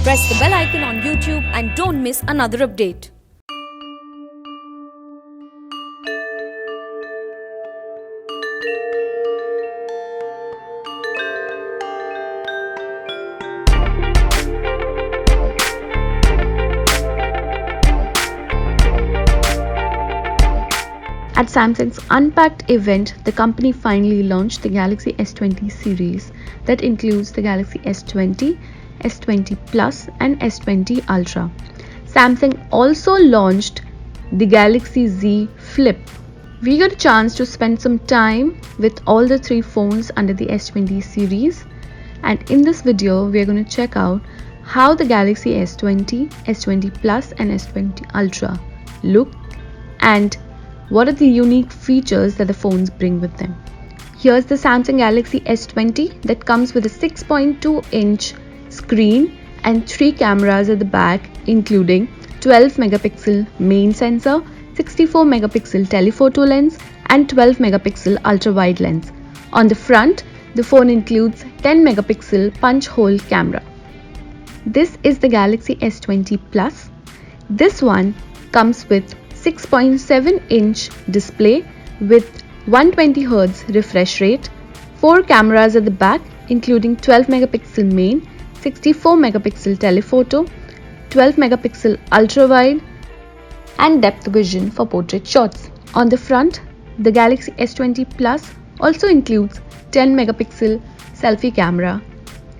Press the bell icon on YouTube and don't miss another update. At Samsung's Unpacked event, the company finally launched the Galaxy S20 series that includes the Galaxy S20, S20 Plus and S20 Ultra. Samsung also launched the Galaxy Z Flip. We got a chance to spend some time with all the three phones under the S20 series, and in this video we are going to check out how the Galaxy S20, S20 Plus and S20 Ultra look and what are the unique features that the phones bring with them. Here's the Samsung Galaxy S20 that comes with a 6.2-inch screen and 3 cameras at the back, including 12-megapixel main sensor, 64-megapixel telephoto lens and 12-megapixel ultra-wide lens. On the front, the phone includes 10-megapixel punch-hole camera. This is the Galaxy S20 Plus. This one comes with 6.7-inch display with 120Hz refresh rate, 4 cameras at the back including 12-megapixel main, 64-megapixel telephoto, 12-megapixel ultra-wide and depth vision for portrait shots. On the front, the Galaxy S20 Plus also includes 10-megapixel selfie camera.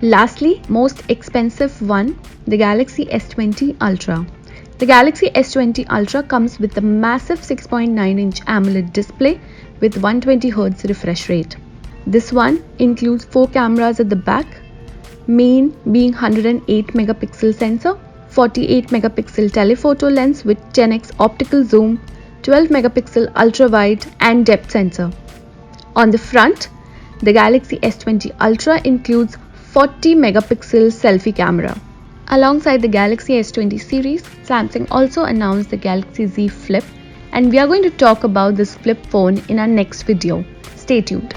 Lastly, most expensive one, the Galaxy S20 Ultra. The Galaxy S20 Ultra comes with a massive 6.9-inch AMOLED display with 120Hz refresh rate. This one includes 4 cameras at the back, main being 108-megapixel sensor, 48-megapixel telephoto lens with 10x optical zoom, 12-megapixel ultra-wide and depth sensor. On the front, the Galaxy S20 Ultra includes 40-megapixel selfie camera. Alongside the Galaxy S20 series, Samsung also announced the Galaxy Z Flip, and we are going to talk about this flip phone in our next video. Stay tuned.